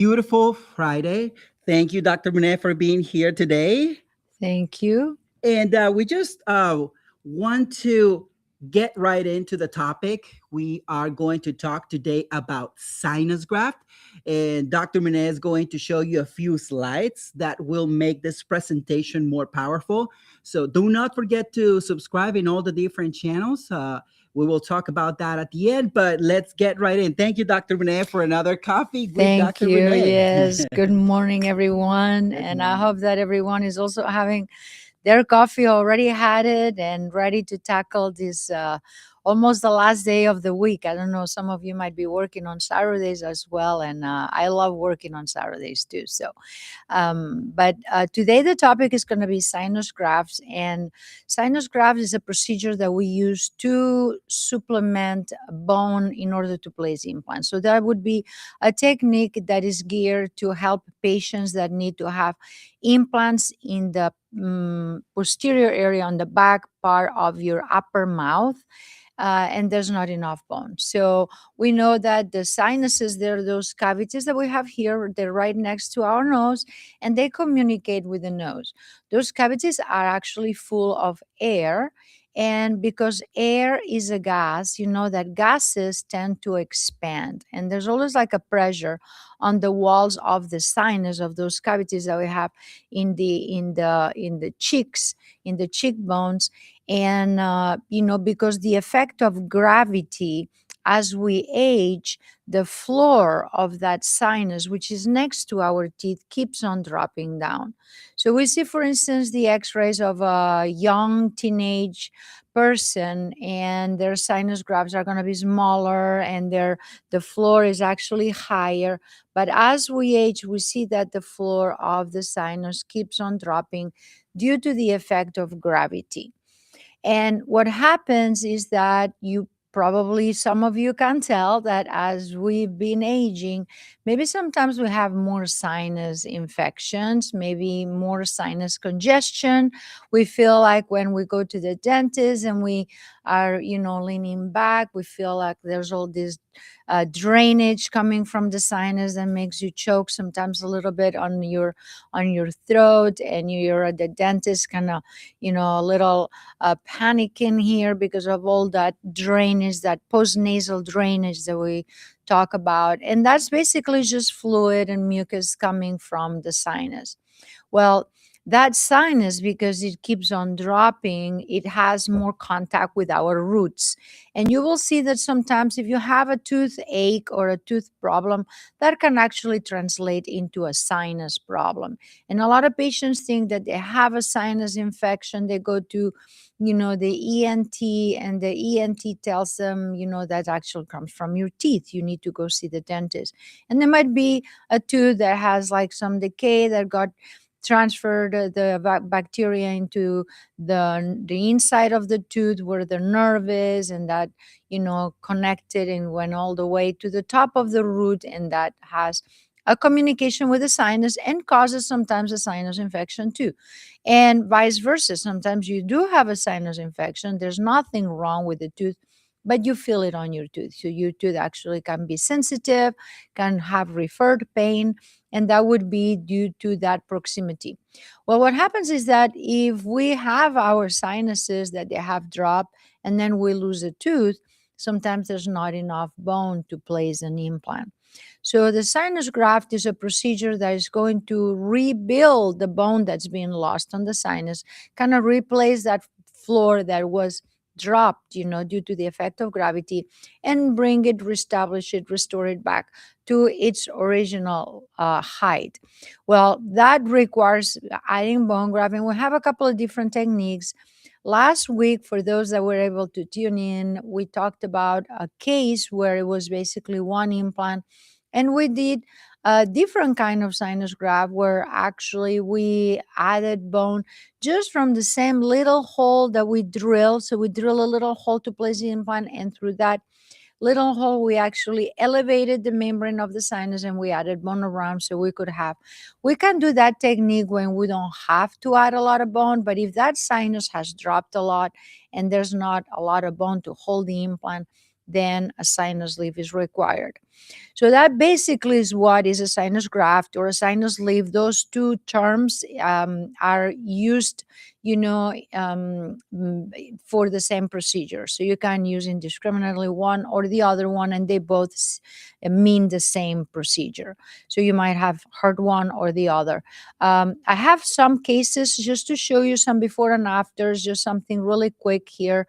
Beautiful Friday. Thank you, Dr. Munné, for being here today. Thank you. And we just want to get right into the topic. We are going to talk today about sinus graft. And Dr. Munné is going to show you a few slides that will make this presentation more powerful. So do not forget to subscribe in all the different channels. We will talk about that at the end, but let's get right in. Thank you, Dr. Munné, for another coffee with Thank Dr. you. Munné. Yes. Good morning, everyone. Good And I morning. hope that everyone is also having their coffee already had it and ready to tackle this almost the last day of the week. I don't know, some of you might be working on Saturdays as well. And I love working on Saturdays too. But today the topic is going to be sinus grafts. And sinus grafts is a procedure that we use to supplement bone in order to place implants. So that would be a technique that is geared to help patients that need to have implants in the posterior area on the back part of your upper mouth. And there's not enough bone. So we know that the sinuses, they're those cavities that we have here, they're right next to our nose, and they communicate with the nose. Those cavities are actually full of air. And because air is a gas, you know that gases tend to expand. And there's always like a pressure on the walls of the sinus of those cavities that we have in the cheeks, in the cheekbones. And because the effect of gravity as we age, the floor of that sinus, which is next to our teeth, keeps on dropping down. So we see, for instance, the x-rays of a young teenage person, and their sinus grafts are going to be smaller, and the floor is actually higher. But as we age, we see that the floor of the sinus keeps on dropping due to the effect of gravity. And what happens is that you probably, some of you can tell that as we've been aging, maybe sometimes we have more sinus infections, maybe more sinus congestion. We feel like when we go to the dentist and we are, leaning back, we feel like there's all this drainage coming from the sinus that makes you choke sometimes a little bit on your throat, and you're at the dentist kind of, a little panicking here because of all that drainage, that postnasal drainage that we talk about. And that's basically just fluid and mucus coming from the sinus. Well, that sinus, because it keeps on dropping, it has more contact with our roots. And you will see that sometimes if you have a toothache or a tooth problem, that can actually translate into a sinus problem. And a lot of patients think that they have a sinus infection. They go to the ENT, and the ENT tells them, that actually comes from your teeth. You need to go see the dentist. And there might be a tooth that has like some decay that got transferred the bacteria into the inside of the tooth where the nerve is, and that connected and went all the way to the top of the root, and that has a communication with the sinus and causes sometimes a sinus infection too. And vice versa, sometimes you do have a sinus infection, there's nothing wrong with the tooth, but you feel it on your tooth. So your tooth actually can be sensitive, can have referred pain, and that would be due to that proximity. Well, what happens is that if we have our sinuses that they have dropped and then we lose a tooth, sometimes there's not enough bone to place an implant. So the sinus graft is a procedure that is going to rebuild the bone that's been lost on the sinus, kind of replace that floor that was dropped, due to the effect of gravity, and bring it, reestablish it, restore it back to its original height. Well, that requires adding bone grafting. We have a couple of different techniques. Last week, for those that were able to tune in, we talked about a case where it was basically one implant, and we did a different kind of sinus graft where actually we added bone just from the same little hole that we drill. So we drill a little hole to place the implant, and through that little hole, we actually elevated the membrane of the sinus and we added bone around, so we can do that technique when we don't have to add a lot of bone. But if that sinus has dropped a lot and there's not a lot of bone to hold the implant, then a sinus lift is required. So that basically is what is a sinus graft or a sinus lift. Those two terms are used, for the same procedure. So you can use indiscriminately one or the other one, and they both mean the same procedure. So you might have heard one or the other. I have some cases just to show you some before and afters, just something really quick here.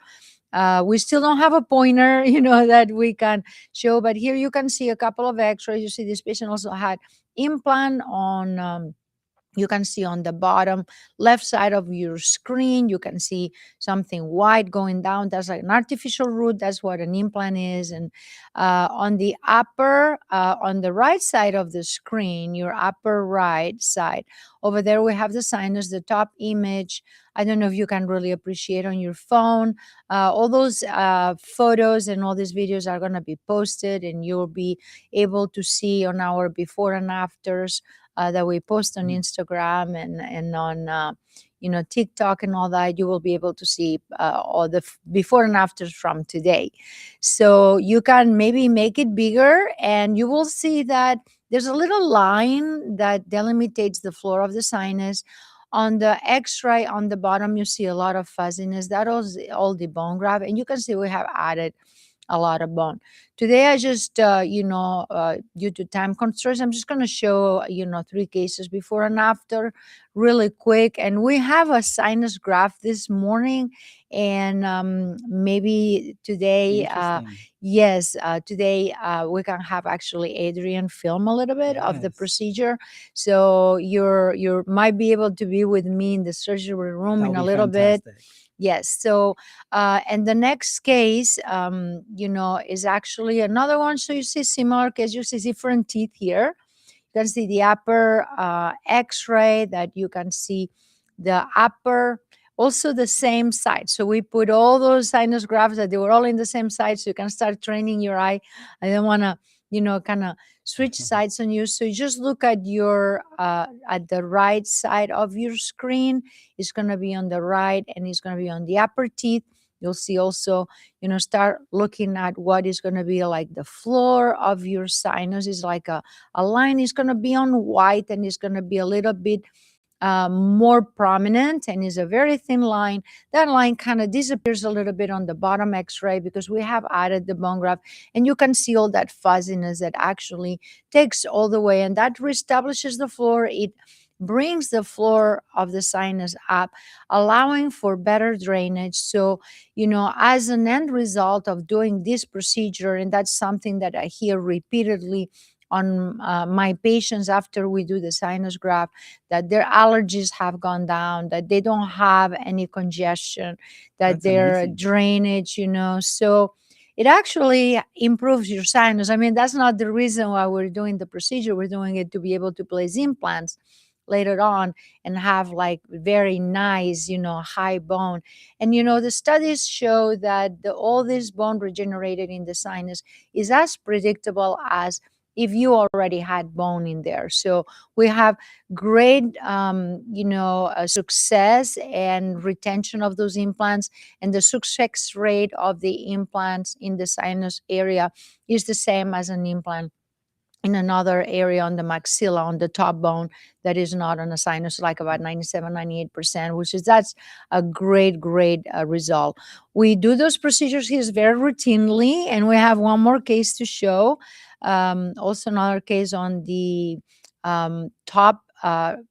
We still don't have a pointer, that we can show, but here you can see a couple of x-rays. You see this patient also had implant on, you can see on the bottom left side of your screen, you can see something white going down. That's like an artificial root. That's what an implant is. And on the on the right side of the screen, your upper right side, over there we have the sinus, the top image. I don't know if you can really appreciate on your phone. All those photos and all these videos are going to be posted, and you'll be able to see on our before and afters that we post on Instagram and on TikTok and all that. You will be able to see all the before and afters from today. So you can maybe make it bigger, and you will see that there's a little line that delimitates the floor of the sinus. On the x-ray on the bottom, you see a lot of fuzziness. That was all the bone graft, and you can see we have added a lot of bone. Today, I just, due to time constraints, I'm just going to show, 3 cases before and after really quick. And we have a sinus graft this morning, and maybe today, yes, today we can have actually Adrian film a little bit of the procedure. So you might be able to be with me in the surgery room in a little bit. Yes. So, and the next case, is actually another one. So you see similar case, you see different teeth here. You can see the upper x-ray, that you can see the upper, also the same side. So we put all those sinus grafts that they were all in the same side, so you can start training your eye. I don't want to, kind of switch sides on you. So you just look at your at the right side of your screen. It's going to be on the right, and it's going to be on the upper teeth. You'll see also, start looking at what is going to be like the floor of your sinus. Is like a line is going to be on white, and it's going to be a little bit more prominent, and is a very thin line. That line kind of disappears a little bit on the bottom x-ray because we have added the bone graft, and you can see all that fuzziness that actually takes all the way, and that reestablishes the floor. It brings the floor of the sinus up, allowing for better drainage. So, as an end result of doing this procedure, and that's something that I hear repeatedly on my patients after we do the sinus graft, that their allergies have gone down, that they don't have any congestion, that That's their amazing. drainage, so it actually improves your sinus. I mean, that's not the reason why we're doing the procedure. We're doing it to be able to place implants later on and have like very nice, high bone. And, the studies show that all this bone regenerated in the sinus is as predictable as if you already had bone in there. So we have great, success and retention of those implants, and the success rate of the implants in the sinus area is the same as an implant in another area on the maxilla, on the top bone, that is not on a sinus, like about 97-98%, which is, that's a great result. We do those procedures here very routinely, and we have one more case to show. Also another case on the top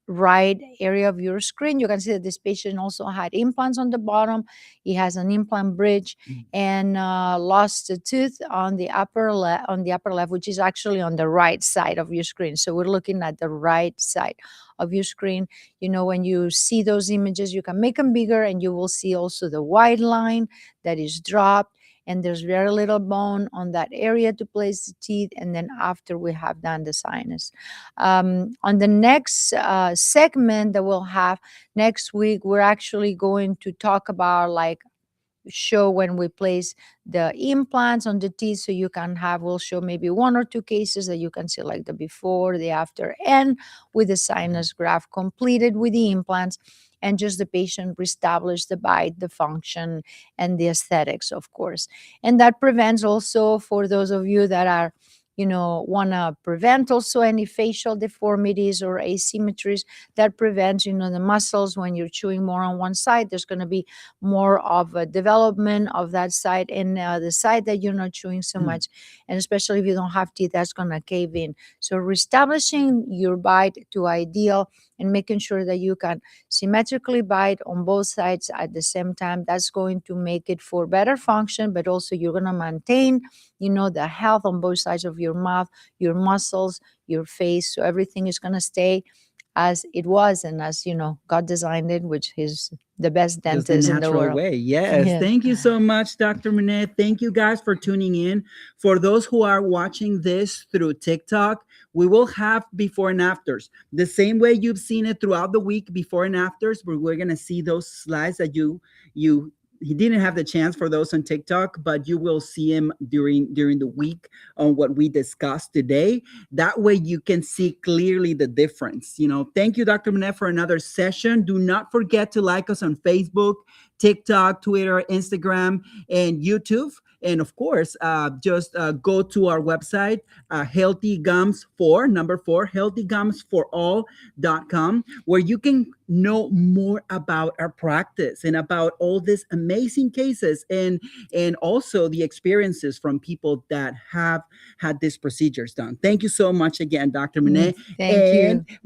right area of your screen. You can see that this patient also had implants on the bottom. He has an implant bridge and lost a tooth on the upper left, which is actually on the right side of your screen. So we're looking at the right side of your screen. When you see those images, you can make them bigger, and you will see also the white line that is dropped, and there's very little bone on that area to place the teeth. And then after we have done the sinus, on the next segment that we'll have next week, we're actually going to talk about show when we place the implants on the teeth, so you can have, we'll show maybe 1 or 2 cases that you can see like the before, the after, and with the sinus graft completed with the implants. and just the patient reestablish the bite, the function, and the aesthetics, of course. And that prevents also, for those of you that are, want to prevent also any facial deformities or asymmetries, that prevents, the muscles. When you're chewing more on one side, there's going to be more of a development of that side, and the side that you're not chewing so much, and especially if you don't have teeth, that's going to cave in. So reestablishing your bite to ideal and making sure that you can symmetrically bite on both sides at the same time, that's going to make it for better function, but also you're going to maintain, the health on both sides of your mouth, your muscles, your face. So everything is going to stay as it was and as, God designed it, which is the best just the dentist in the natural world. way. Yes. Yeah. Thank you so much, Dr. Munné. Thank you guys for tuning in. For those who are watching this through TikTok, we will have before and afters. The same way you've seen it throughout the week, before and afters, but we're going to see those slides that you he didn't have the chance for those on TikTok, but you will see him during the week on what we discussed today. That way you can see clearly the difference. Thank you, Dr. Munné, for another session. Do not forget to like us on Facebook, TikTok, Twitter, Instagram, and YouTube. And of course, just go to our website, Healthy Gums 4, number 4, healthygumsforall.com, where you can know more about our practice and about all these amazing cases and also the experiences from people that have had these procedures done. Thank you so much again, Dr. Munné. Thank And you.